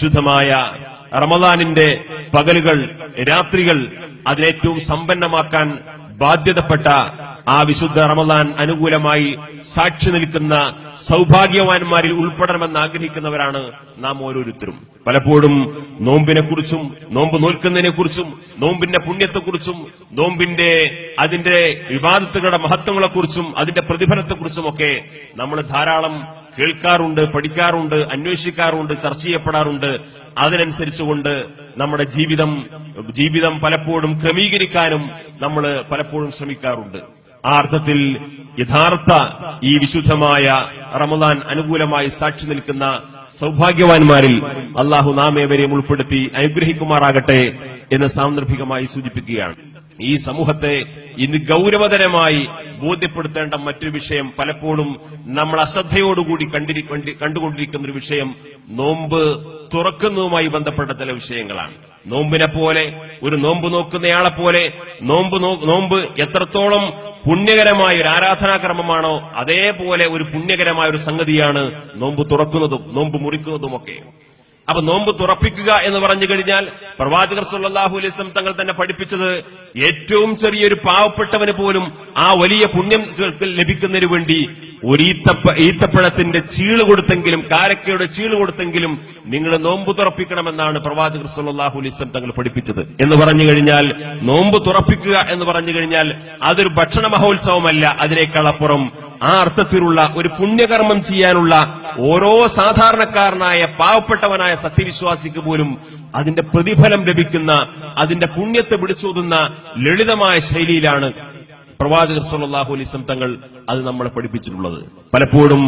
പരിശുദ്ധമായ റമദാനിന്റെ പകലുകൾ, രാത്രികൾ അതിനേറ്റവും സമ്പന്നമാക്കാൻ ബാധ്യതപ്പെട്ട ആ വിശുദ്ധ റമദാൻ അനുകൂലമായി സാക്ഷി നിൽക്കുന്ന സൗഭാഗ്യവാന്മാരിൽ ഉൾപ്പെടണമെന്ന് ആഗ്രഹിക്കുന്നവരാണ് നാം ഓരോരുത്തരും. പലപ്പോഴും നോമ്പിനെ കുറിച്ചും, നോമ്പ് നോൽക്കുന്നതിനെ കുറിച്ചും, നോമ്പിന്റെ പുണ്യത്തെക്കുറിച്ചും, നോമ്പിന്റെ അതിന്റെ വിവാദത്തുകളുടെ മഹത്വങ്ങളെക്കുറിച്ചും അതിന്റെ പ്രതിഫലത്തെക്കുറിച്ചുമൊക്കെ നമ്മൾ ധാരാളം കേൾക്കാറുണ്ട്, പഠിക്കാറുണ്ട്, അന്വേഷിക്കാറുണ്ട്, ചർച്ച ചെയ്യപ്പെടാറുണ്ട്. അതിനനുസരിച്ചുകൊണ്ട് നമ്മുടെ ജീവിതം പലപ്പോഴും ക്രമീകരിക്കാനും നമ്മൾ പലപ്പോഴും ശ്രമിക്കാറുണ്ട്. ആ അർത്ഥത്തിൽ യഥാർത്ഥ ഈ വിശുദ്ധമായ റമദാൻ അനുകൂലമായി സാക്ഷി നിൽക്കുന്ന സൗഭാഗ്യവാന്മാരിൽ അള്ളാഹു നാം ഏവരെയും ഉൾപ്പെടുത്തി അനുഗ്രഹിക്കുമാറാകട്ടെ എന്ന് സാന്ദർഭികമായി സൂചിപ്പിക്കുകയാണ്. ഈ സമൂഹത്തെ ഇന്ന് ഗൗരവതരമായി ബോധ്യപ്പെടുത്തേണ്ട മറ്റൊരു വിഷയം, പലപ്പോഴും നമ്മൾ അശ്രദ്ധയോടുകൂടി കണ്ടുകൊണ്ടിരിക്കുന്ന ഒരു വിഷയം, നോമ്പ് തുറക്കുന്നതുമായി ബന്ധപ്പെട്ട ചില വിഷയങ്ങളാണ്. നോമ്പിനെ പോലെ, ഒരു നോമ്പ് നോക്കുന്നയാളെ പോലെ നോമ്പ് എത്രത്തോളം പുണ്യകരമായ ഒരു ആരാധനാക്രമമാണോ അതേപോലെ ഒരു പുണ്യകരമായ ഒരു സംഗതിയാണ് നോമ്പ് തുറക്കുന്നതും നോമ്പ് മുറിക്കുന്നതുമൊക്കെ. അപ്പൊ നോമ്പ് തുറപ്പിക്കുക എന്ന് പറഞ്ഞു കഴിഞ്ഞാൽ പ്രവാചകർ സല്ലല്ലാഹു അലൈഹി വസല്ലം തങ്ങൾ തന്നെ പഠിപ്പിച്ചത് ഏറ്റവും ചെറിയൊരു പാവപ്പെട്ടവന് പോലും ആ വലിയ പുണ്യം ലഭിക്കുന്നതിന് വേണ്ടി ഒരു ഈത്തപ്പഴത്തിന്റെ ചീള് കൊടുത്തെങ്കിലും, കാരക്കയുടെ ചീള് കൊടുത്തെങ്കിലും നിങ്ങൾ നോമ്പ് തുറപ്പിക്കണമെന്നാണ് പ്രവാചകർ സല്ലല്ലാഹു അലൈഹി വസല്ലം തങ്ങൾ പഠിപ്പിച്ചത്. എന്ന് പറഞ്ഞു കഴിഞ്ഞാൽ നോമ്പ് തുറപ്പിക്കുക എന്ന് പറഞ്ഞു കഴിഞ്ഞാൽ അതൊരു ഭക്ഷണ മഹോത്സവമല്ല, അതിനേക്കാൾ അപ്പുറം ആ അർത്ഥത്തിലുള്ള ഒരു പുണ്യകർമ്മം ചെയ്യാനുള്ള ഓരോ സാധാരണക്കാരനായ പാവപ്പെട്ടവനായ സത്യവിശ്വാസിക്ക് പോലും അതിന്റെ പ്രതിഫലം ലഭിക്കുന്ന, അതിന്റെ പുണ്യത്തെ വിളിച്ചോതുന്ന ലളിതമായ ശൈലിയിലാണ് പ്രവാചകർ സല്ലല്ലാഹു അലൈഹി വസല്ലം തങ്ങൾ അത് നമ്മളെ പഠിപ്പിച്ചിട്ടുള്ളത്. പലപ്പോഴും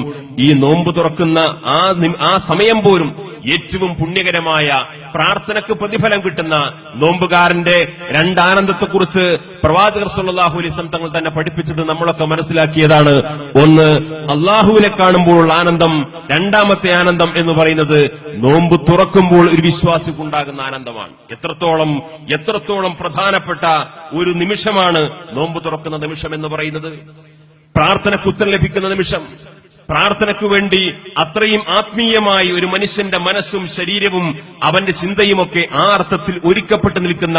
ഈ നോമ്പ് തുറക്കുന്ന ആ സമയം പോലും ഏറ്റവും പുണ്യകരമായ, പ്രാർത്ഥനയ്ക്ക് പ്രതിഫലം കിട്ടുന്ന നോമ്പുകാരന്റെ രണ്ടാനന്ദത്തെക്കുറിച്ച് പ്രവാചകർ സല്ലല്ലാഹു അലൈഹി വസല്ലം തങ്ങൾ തന്നെ പഠിപ്പിച്ചത് നമ്മളൊക്കെ മനസ്സിലാക്കിയതാണ്. ഒന്ന്, അള്ളാഹുവിനെ കാണുമ്പോഴുള്ള ആനന്ദം. രണ്ടാമത്തെ ആനന്ദം എന്ന് പറയുന്നത് നോമ്പ് തുറക്കുമ്പോൾ ഒരു വിശ്വാസിക്കുണ്ടാകുന്ന ആനന്ദമാണ്. എത്രത്തോളം പ്രധാനപ്പെട്ട ഒരു നിമിഷമാണ് നോമ്പ് തുറക്കുന്ന നിമിഷം എന്ന് പറയുന്നത്. പ്രാർത്ഥനയ്ക്ക് ഉത്തരം ലഭിക്കുന്ന നിമിഷം, പ്രാർത്ഥനയ്ക്കു വേണ്ടി അത്രയും ആത്മീയമായി ഒരു മനുഷ്യന്റെ മനസ്സും ശരീരവും അവന്റെ ചിന്തയുമൊക്കെ ആ അർത്ഥത്തിൽ ഒരുക്കപ്പെട്ടു നിൽക്കുന്ന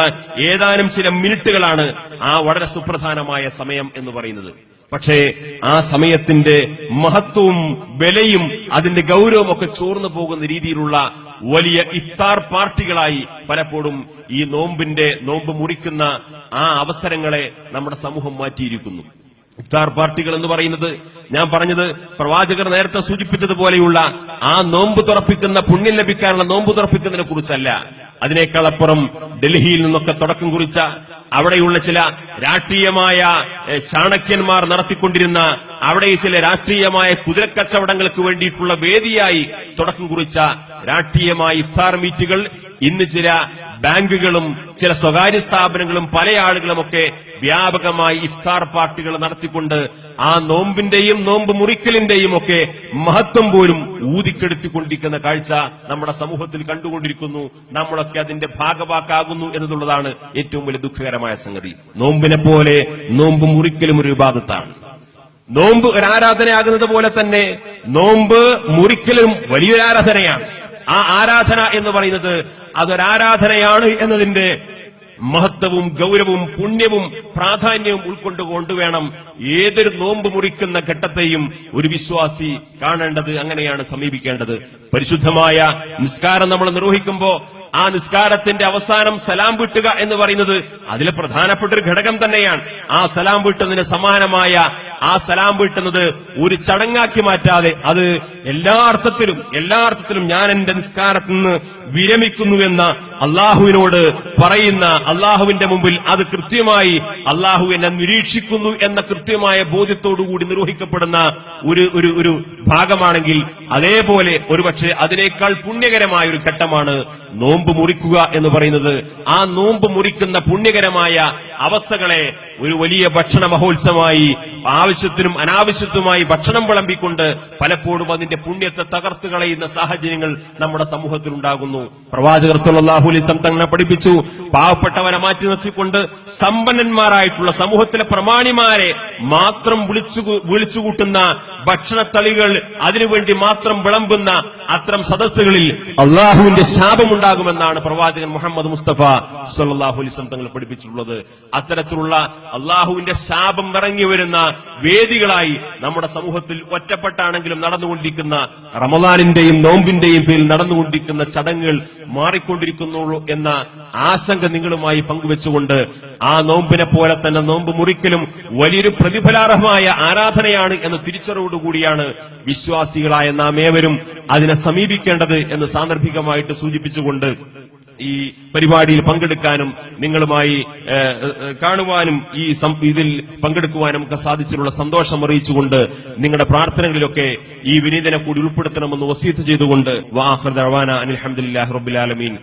ഏതാനും ചില മിനിറ്റുകളാണ് ആ വളരെ സുപ്രധാനമായ സമയം എന്ന് പറയുന്നത്. പക്ഷേ ആ സമയത്തിന്റെ മഹത്വവും വിലയും അതിന്റെ ഗൗരവവും ഒക്കെ ചോർന്നു പോകുന്ന രീതിയിലുള്ള വലിയ ഇഫ്താർ പാർട്ടികളായി പലപ്പോഴും ഈ നോമ്പ് മുറിക്കുന്ന ആ അവസരങ്ങളെ നമ്മുടെ സമൂഹം മാറ്റിയിരിക്കുന്നു. ഇഫ്താർ പാർട്ടികൾ എന്ന് പറയുന്നത്, ഞാൻ പറഞ്ഞത് പ്രവാചകർ നേരത്തെ സൂചിപ്പിച്ചതുപോലെയുള്ള ആ നോമ്പ് തുറപ്പിക്കുന്ന, പുണ്യം ലഭിക്കാനുള്ള നോമ്പ് തുറപ്പിക്കുന്നതിനെ കുറിച്ചല്ല. അതിനേക്കാൾ അപ്പുറം ഡൽഹിയിൽ നിന്നൊക്കെ തുടക്കം കുറിച്ച, അവിടെയുള്ള ചില രാഷ്ട്രീയമായ ചാണക്യന്മാർ നടത്തിക്കൊണ്ടിരുന്ന, അവിടെ ചില രാഷ്ട്രീയമായ കുതിരക്കച്ചവടങ്ങൾക്ക് വേണ്ടിയിട്ടുള്ള വേദിയായി തുടക്കം കുറിച്ച രാഷ്ട്രീയമായ ഇഫ്താർ മീറ്റുകൾ ഇന്ന് ചില ബാങ്കുകളും ചില സ്വകാര്യ സ്ഥാപനങ്ങളും പല ആളുകളുമൊക്കെ വ്യാപകമായി ഇഫ്താർ പാർട്ടികൾ നടത്തിക്കൊണ്ട് ആ നോമ്പിന്റെയും നോമ്പ് മുറിക്കലിന്റെയും ഒക്കെ മഹത്വം പോലും ഊതിക്കെടുത്തിക്കൊണ്ടിരിക്കുന്ന കാഴ്ച നമ്മുടെ സമൂഹത്തിൽ കണ്ടുകൊണ്ടിരിക്കുന്നു. നമ്മളൊക്കെ അതിന്റെ ഭാഗവാക്കാകുന്നു എന്നുള്ളതാണ് ഏറ്റവും വലിയ ദുഃഖകരമായ സംഗതി. നോമ്പിനെ പോലെ നോമ്പ് മുറിക്കലും ഒരു വിഭാഗത്താണ്. നോമ്പ് ഒരു ആരാധനയാകുന്നത് പോലെ തന്നെ നോമ്പ് മുറിക്കലും വലിയൊരു ആരാധനയാണ്. ആ ആരാധന എന്ന് പറയുന്നത് അതൊരാരാധനയാണ് എന്നതിന്റെ മഹത്വവും ഗൗരവവും പുണ്യവും പ്രാധാന്യവും ഉൾക്കൊണ്ടുകൊണ്ട് വേണം ഏതൊരു നോമ്പ് മുറിക്കുന്ന ഘട്ടത്തെയും ഒരു വിശ്വാസി കാണേണ്ടത്. അങ്ങനെയാണ് സമീപിക്കേണ്ടത്. പരിശുദ്ധമായ നിസ്കാരം നമ്മൾ നിർവഹിക്കുമ്പോൾ ആ നിസ്കാരത്തിന്റെ അവസാനം സലാം വീട്ടുക എന്ന് പറയുന്നത് അതിലെ പ്രധാനപ്പെട്ട ഒരു ഘടകം തന്നെയാണ്. ആ സലാം വീട്ടുന്നതിന് സമാനമായ ആ സലാം വീട്ടുന്നത് ഒരു ചടങ്ങാക്കി മാറ്റാതെ അത് എല്ലാ അർത്ഥത്തിലും ഞാൻ എന്റെ നിസ്കാരത്തിൽ നിന്ന് വിരമിക്കുന്നുവെന്ന അള്ളാഹുവിനോട് പറയുന്ന, അള്ളാഹുവിന്റെ മുമ്പിൽ അത് കൃത്യമായി അള്ളാഹു എന്നെ നിരീക്ഷിക്കുന്നു എന്ന കൃത്യമായ ബോധ്യത്തോടുകൂടി നിർവഹിക്കപ്പെടുന്ന ഒരു ഭാഗമാണെങ്കിൽ, അതേപോലെ ഒരുപക്ഷെ അതിനേക്കാൾ പുണ്യകരമായ ഒരു ഘട്ടമാണ് നോമ്പ് നോമ്പ് മുറിക്കുക എന്ന് പറയുന്നത്. ആ നോമ്പ് മുറിക്കുന്ന പുണ്യകരമായ അവസ്ഥകളെ ഒരു വലിയ ഭക്ഷണ മഹോത്സവമായി ആവശ്യത്തിനും അനാവശ്യത്തിനുമായി ഭക്ഷണം വിളമ്പിക്കൊണ്ട് പലപ്പോഴും അതിന്റെ പുണ്യത്തെ തകർത്തു കളയുന്ന സാഹചര്യങ്ങൾ നമ്മുടെ സമൂഹത്തിൽ ഉണ്ടാകുന്നു. പ്രവാചകർ സല്ലല്ലാഹു അലൈഹി വസല്ലം തങ്ങളെ പഠിപ്പിച്ചു, പാവപ്പെട്ടവരെ മാറ്റി നിർത്തിക്കൊണ്ട് സമ്പന്നന്മാരായിട്ടുള്ള സമൂഹത്തിലെ പ്രമാണിമാരെ മാത്രം വിളിച്ചുകൂട്ടുന്ന ഭക്ഷണത്തളികൾ, അതിനുവേണ്ടി മാത്രം വിളമ്പുന്ന അത്തരം സദസ്സുകളിൽ അള്ളാഹുവിന്റെ ശാപമുണ്ടാകുമെന്നാണ് പ്രവാചകൻ മുഹമ്മദ് മുസ്തഫ സല്ലല്ലാഹു അലൈഹി വസല്ലം തങ്ങൾ പഠിപ്പിച്ചിട്ടുള്ളത്. അത്തരത്തിലുള്ള അള്ളാഹുവിന്റെ ശാപം ഇറങ്ങി വരുന്ന വേദികളായി നമ്മുടെ സമൂഹത്തിൽ ഒറ്റപ്പെട്ടാണെങ്കിലും നടന്നുകൊണ്ടിരിക്കുന്ന റമദാനിന്റെയും നോമ്പിന്റെയും പേരിൽ നടന്നുകൊണ്ടിരിക്കുന്ന ചടങ്ങുകൾ മാറിക്കൊണ്ടിരിക്കുന്നുള്ളൂ എന്ന ആശങ്ക നിങ്ങളുമായി പങ്കുവെച്ചുകൊണ്ട്, ആ നോമ്പിനെ പോലെ തന്നെ നോമ്പ് മുറിക്കലും വലിയൊരു പ്രതിഫലാർഹമായ ആരാധനയാണ് എന്ന തിരിച്ചറിവോടുകൂടിയാണ് വിശ്വാസികളായ നാം ഏവരും അതിനെ സമീപിക്കേണ്ടത് എന്ന് സാന്ദർഭികമായിട്ട് സൂചിപ്പിച്ചുകൊണ്ട് ഈ പരിപാടിയിൽ പങ്കെടുക്കാനും നിങ്ങളുമായി കാണുവാനും ഇതിൽ പങ്കെടുക്കുവാനും ഒക്കെ സാധിച്ചിട്ടുള്ള സന്തോഷം അറിയിച്ചുകൊണ്ട് നിങ്ങളുടെ പ്രാർത്ഥനകളിലൊക്കെ ഈ വിനീതനെ കൂടി ഉൾപ്പെടുത്തണമെന്ന് വസീയത്ത് ചെയ്തുകൊണ്ട് വാഖിർ ദഅവാന അനിൽ ഹംദുലില്ലാഹി റബ്ബിൽ ആലമീൻ.